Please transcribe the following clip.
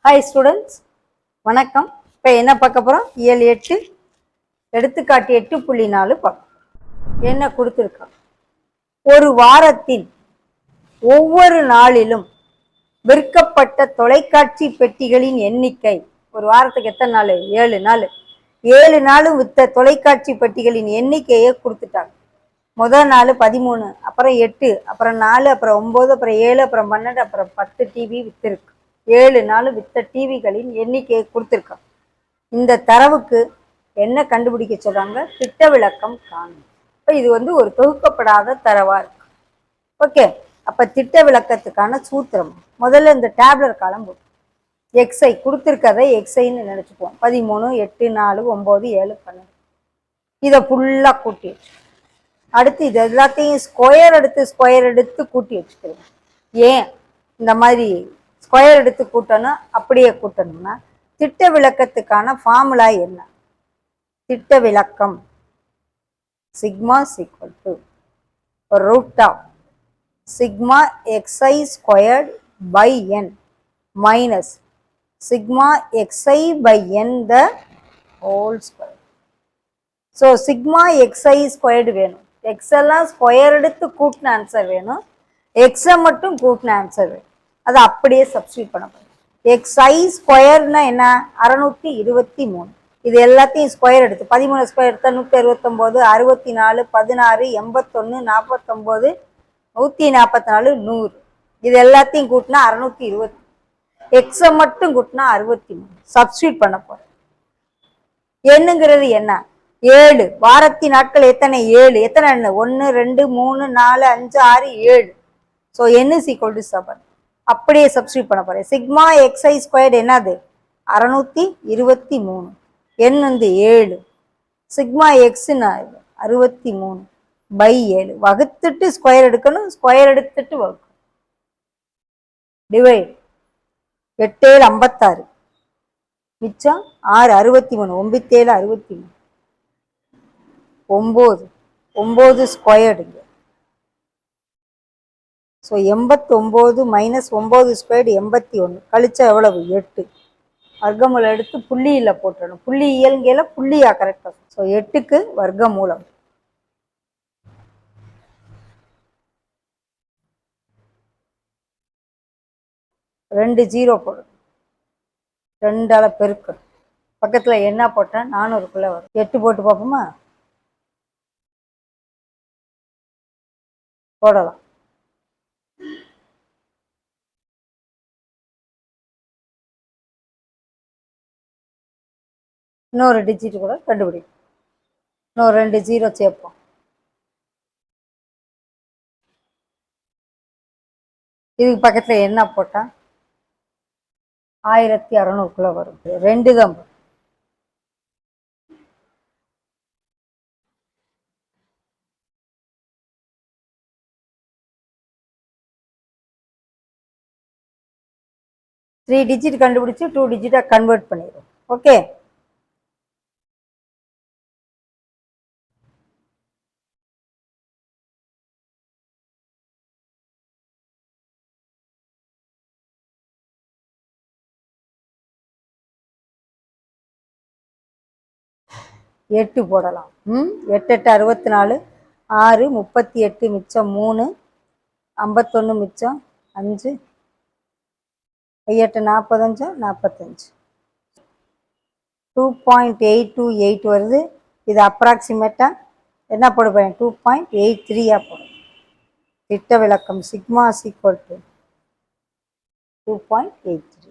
Hi students, வணக்கம். இப்போ என்ன பார்க்க போகிறோம்? இயல் 8 எடுத்துக்காட்டு 8.4 பார்க்க. என்ன கொடுத்துருக்காங்க? ஒரு வாரத்தின் ஒவ்வொரு நாளிலும் விற்கப்பட்ட தொலைக்காட்சி பெட்டிகளின் எண்ணிக்கை. ஒரு வாரத்துக்கு எத்தனை நாள்? 7 நாள். 7 நாளும் விற்ற தொலைக்காட்சி பெட்டிகளின் எண்ணிக்கையை கொடுத்துட்டாங்க. முதல் நாள் 13, அப்புறம் 8, அப்புறம் 4, அப்புறம் 9, அப்புறம் 7, அப்புறம் 12, அப்புறம் 10 டிவி வித்திருக்கு. 7 நாள் வித்த டிவிகளின் எண்ணிக்கையை கொடுத்துருக்காங்க. இந்த தரவுக்கு என்ன கண்டுபிடிக்க சொல்றாங்க? திட்ட விளக்கம் காணும். இப்போ இது ஒரு தொகுக்கப்படாத தரவா இருக்கு. ஓகே, அப்ப திட்ட விளக்கத்துக்கான சூத்திரம் முதல்ல இந்த டேப்லர் காலம் போட்டு எக்ஸை கொடுத்துருக்கதை எக்ஸைன்னு நினைச்சுக்குவோம். 13, 8, 4, 9, 7, 12 இதை ஃபுல்லா கூட்டி வச்சு அடுத்து இது எல்லாத்தையும் ஸ்கொயர் எடுத்து கூட்டி வச்சுக்கிறோம். ஏன் இந்த மாதிரி ஸ்கொயர் எடுத்து கூட்டணும்? அப்படியே கூட்டணும்னா திட்ட விளக்கத்துக்கான ஃபார்முலா என்ன? திட்ட விளக்கம் sigma equal to root of sigma x i squared by n minus sigma x i by n the whole square. So sigma x i squared வேணும். எக்ஸ் எல்லாம் ஸ்கொயர் எடுத்து கூட்டின ஆன்சர் வேணும். எக்ஸை மட்டும் கூட்டின ஆன்சர் வேணும். அதை அப்படியே சப்ஸ்டியூட் பண்ண போகிறோம். எக்ஸ்ஐ ஸ்கொயர்னா என்ன? 623. இது எல்லாத்தையும் ஸ்கொயர் எடுத்து 13 ஸ்கொயர் எடுத்தால் 169, 64, 16, 81, 49, 144, 100. இது எல்லாத்தையும் கூட்டினா 620. எக்ஸை மட்டும் கூட்டினா 63. சப்ஸ்டியூட் பண்ண போகிறோம். என்னங்கிறது என்ன? 7. வாரத்தின் நாட்கள் எத்தனை? 7. எத்தனை? 1, 2, 3, 4, 5, 6, 7. So n is equal to 7. அப்படியே சப்ஸ்டியூட் பண்ண போறேன். சிக்மா எக்ஸ்ஐ ஸ்கொயர்டு என்னது? 623. n 7. சிக்மா எக்ஸ்னா 63 பை 7 வகுத்துட்டு ஸ்கொயர் எடுக்கணும். ஸ்கொயர் எடுத்துட்டு வகுக்கணும். டிவைட் 8 7 56 மிச்சம் 6 63 9 7 63 9 ஸ்கொயர்டு. ஸோ 89 மைனஸ் 9 ஸ்கொயர்டு 81 கழிச்சா எவ்வளவு? 8. வர்க்கமூலம் எடுத்து புள்ளியில் போட்டுடணும். புள்ளி இயல்கையில் புள்ளியா கரெக்டாக. ஸோ 8க்கு வர்க்கமூலம் 2 0 போடணும். 2ஆல் பெருக்கணும். பக்கத்தில் என்ன போட்டேன்? 400க்குள்ளே வரும். 8 போட்டு பார்ப்போமா? போடலாம். இன்னொரு டிஜிட் கூட கண்டுபிடிக்கும். இன்னொரு 2 0 சேர்ப்போம். இதுக்கு பக்கத்தில் என்ன போட்டால் 1600க்குள்ள வரும். 2 தான். த்ரீ டிஜிட் கண்டுபிடிச்சு 2 டிஜிட்டா கன்வெர்ட் பண்ணிடும். ஓகே, எட்டு போடலாம். 8 8 64, 6 38 மிச்சம் 3, 51 மிச்சம் 5, 8 45 45 2.828 வருது. இது அப்ராக்சிமேட்டா என்ன போடுவேன்? 2.83 போடும். திட்ட விளக்கம் சிக்மா ஈக்குவல் டு 2.83.